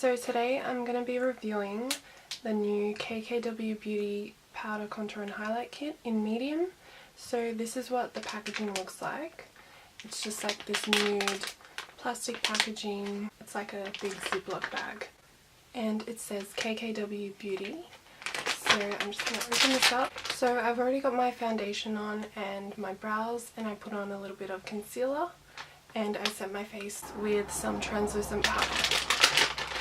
So today I'm going to be reviewing the new KKW Beauty Powder Contour and Highlight Kit in medium. So this is what the packaging looks like. It's just like this nude plastic packaging. It's like a big Ziploc bag. And it says KKW Beauty. So I'm just going to open this up. So I've already got my foundation on and my brows, and I put on a little bit of concealer. And I set my face with some translucent powder,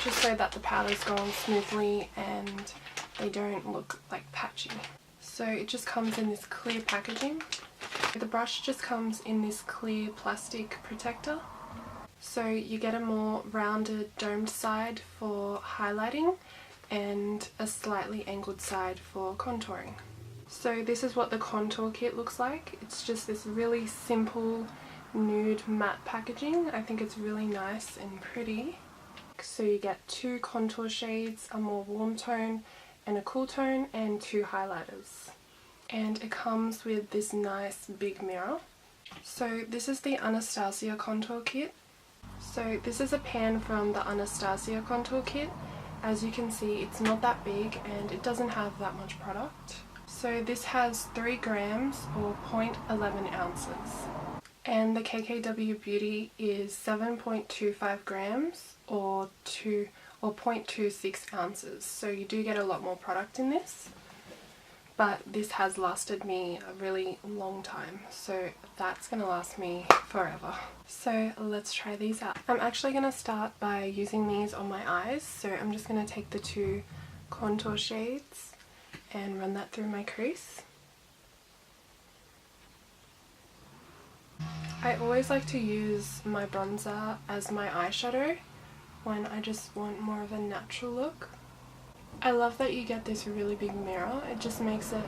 just so that the powders go on smoothly and they don't look like patchy. So it just comes in this clear packaging. The brush just comes in this clear plastic protector. So you get a more rounded domed side for highlighting and a slightly angled side for contouring. So this is what the contour kit looks like. It's just this really simple nude matte packaging. I think it's really nice and pretty. So you get 2 contour shades, a more warm tone and a cool tone, and 2 highlighters. And it comes with this nice big mirror. So this is the Anastasia contour kit. So this is a pan from the Anastasia contour kit. As you can see, it's not that big and it doesn't have that much product. So this has 3 grams or 0.11 ounces. And the KKW Beauty is 7.25 grams or 0.26 ounces. So you do get a lot more product in this. But this has lasted me a really long time, so that's going to last me forever. So let's try these out. I'm actually going to start by using these on my eyes. So I'm just going to take the 2 contour shades and run that through my crease. I always like to use my bronzer as my eyeshadow when I just want more of a natural look. I love that you get this really big mirror. It just makes it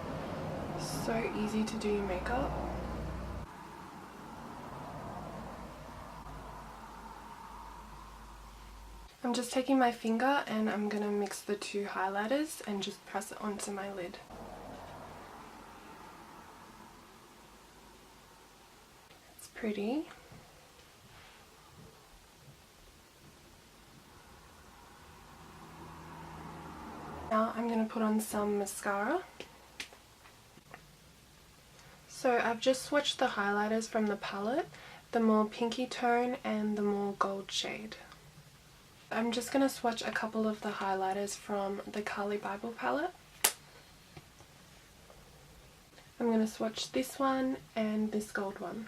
so easy to do your makeup. I'm just taking my finger and I'm going to mix the 2 highlighters and just press it onto my lid. It's pretty. Now I'm going to put on some mascara. So I've just swatched the highlighters from the palette, the more pinky tone and the more gold shade. I'm just going to swatch a couple of the highlighters from the Carli Bybel palette. I'm going to swatch this one and this gold one.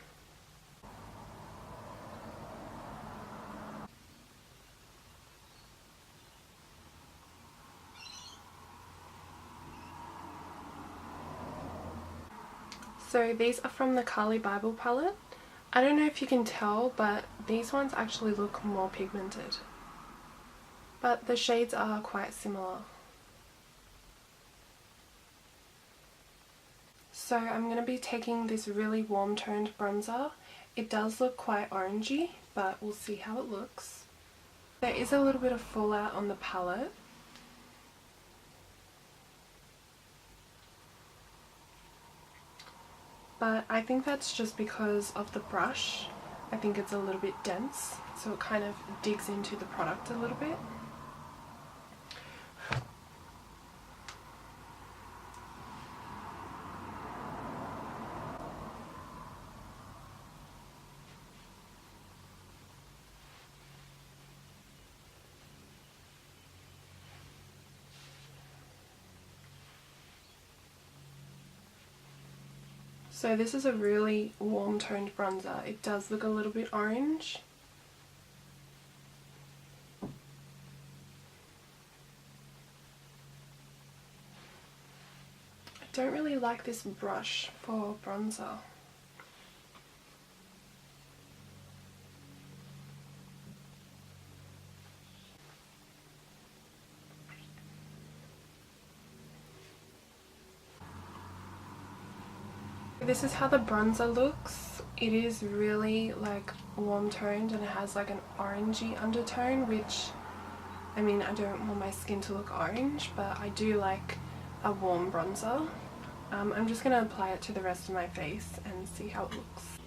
So these are from the Carli Bybel palette. I don't know if you can tell, but these ones actually look more pigmented. But the shades are quite similar. So I'm going to be taking this really warm toned bronzer. It does look quite orangey, but we'll see how it looks. There is a little bit of fallout on the palette. But I think that's just because of the brush. I think it's a little bit dense, so it kind of digs into the product a little bit. So this is a really warm toned bronzer. It does look a little bit orange. I don't really like this brush for bronzer. This is how the bronzer looks. It is really like warm toned and it has like an orangey undertone, which, I mean, I don't want my skin to look orange, but I do like a warm bronzer. I'm just going to apply it to the rest of my face and see how it looks.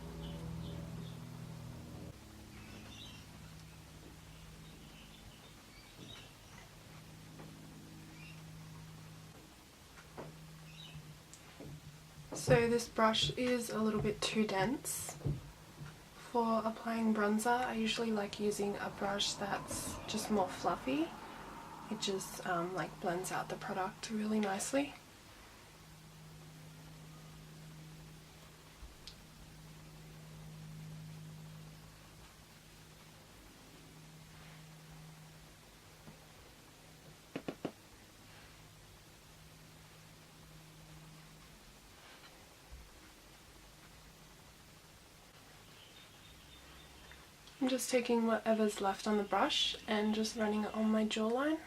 So this brush is a little bit too dense for applying bronzer. I usually like using a brush that's just more fluffy. It just like blends out the product really nicely. I'm just taking whatever's left on the brush and just running it on my jawline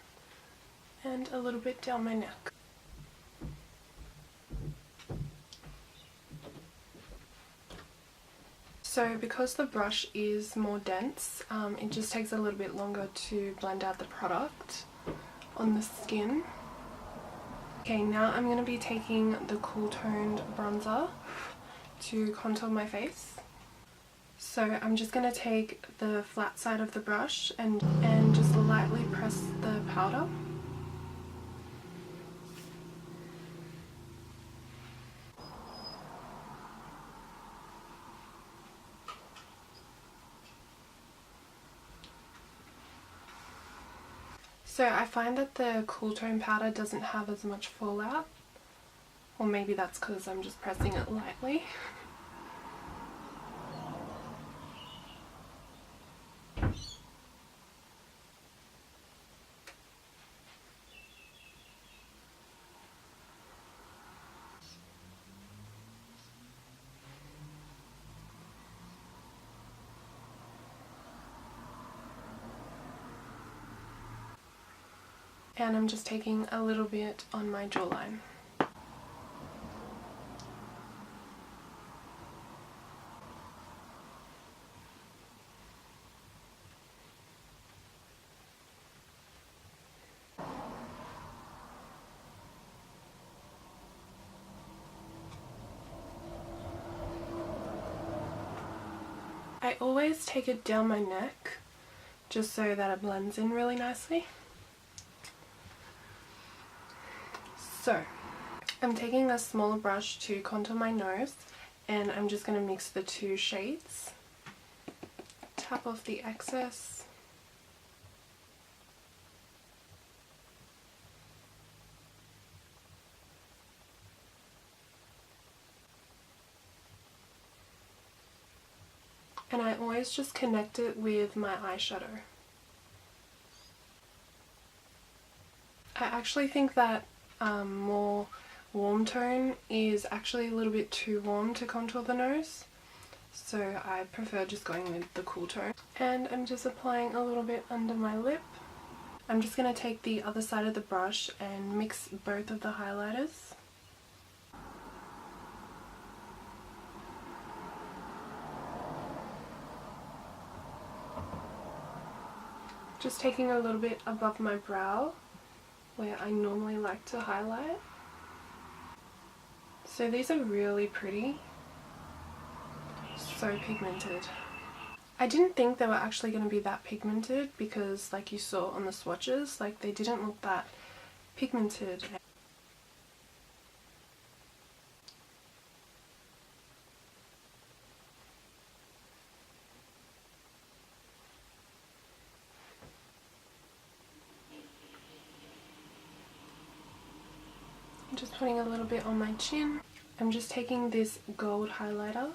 and a little bit down my neck. So because the brush is more dense, it just takes a little bit longer to blend out the product on the skin. Okay, now I'm going to be taking the Cool Toned bronzer to contour my face. So I'm just going to take the flat side of the brush and just lightly press the powder. So I find that the Cool Tone powder doesn't have as much fallout, or maybe that's because I'm just pressing it lightly. And I'm just taking a little bit on my jawline. I always take it down my neck just so that it blends in really nicely. So I'm taking a smaller brush to contour my nose, and I'm just going to mix the two shades. Tap off the excess. And I always just connect it with my eyeshadow. I actually think that more warm tone is actually a little bit too warm to contour the nose, so I prefer just going with the cool tone. And I'm just applying a little bit under my lip. I'm just going to take the other side of the brush and mix both of the highlighters. Just taking a little bit above my brow where I normally like to highlight. So these are really pretty. So pigmented. I didn't think they were actually going to be that pigmented because, like you saw on the swatches, like they didn't look that pigmented. I'm just putting a little bit on my chin. I'm just taking this gold highlighter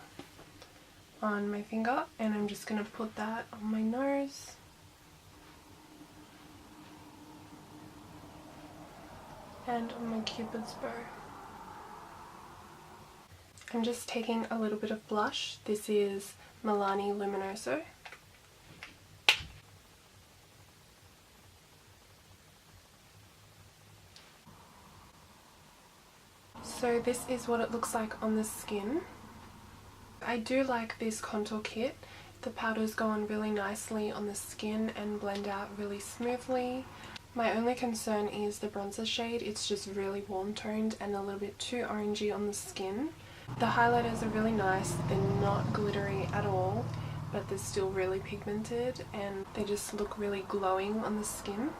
on my finger and I'm just going to put that on my nose. And on my cupid's bow. I'm just taking a little bit of blush. This is Milani Luminoso. So this is what it looks like on the skin. I do like this contour kit. The powders go on really nicely on the skin and blend out really smoothly. My only concern is the bronzer shade. It's just really warm toned and a little bit too orangey on the skin. The highlighters are really nice. They're not glittery at all, but they're still really pigmented and they just look really glowing on the skin.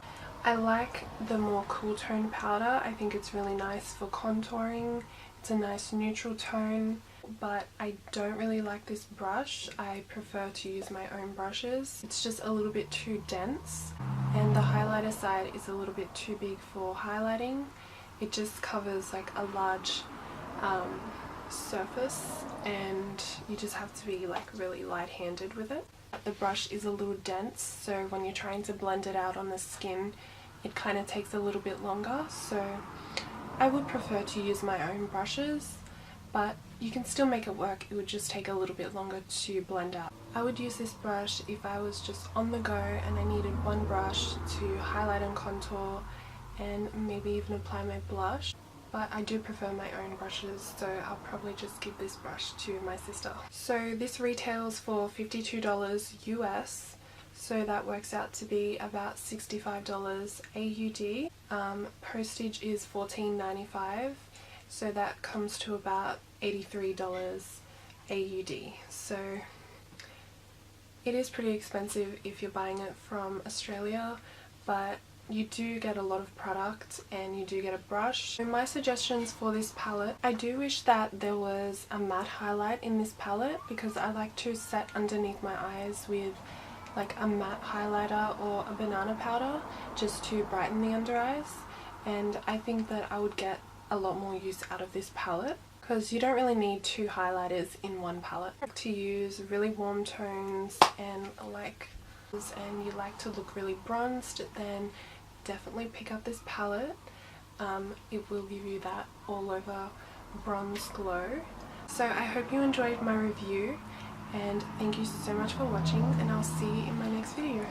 I like the more cool tone powder. I think it's really nice for contouring. It's a nice neutral tone, but I don't really like this brush. I prefer to use my own brushes. It's just a little bit too dense, and the highlighter side is a little bit too big for highlighting. It just covers like a large surface, and you just have to be like really light-handed with it. The brush is a little dense, so when you're trying to blend it out on the skin, it kind of takes a little bit longer, so I would prefer to use my own brushes, but you can still make it work. It would just take a little bit longer to blend out. I would use this brush if I was just on the go and I needed one brush to highlight and contour and maybe even apply my blush. But I do prefer my own brushes, so I'll probably just give this brush to my sister. So this retails for $52 US, so that works out to be about $65 AUD. Postage is $14.95, so that comes to about $83 AUD. So it is pretty expensive if you're buying it from Australia, but you do get a lot of product and you do get a brush. So my suggestions for this palette, I do wish that there was a matte highlight in this palette, because I like to set underneath my eyes with like a matte highlighter or a banana powder just to brighten the under eyes, and I think that I would get a lot more use out of this palette because you don't really need two highlighters in one palette. I like to use really warm tones and you like to look really bronzed, then definitely pick up this palette. It will give you that all over bronze glow. So I hope you enjoyed my review, and thank you so much for watching, and I'll see you in my next video.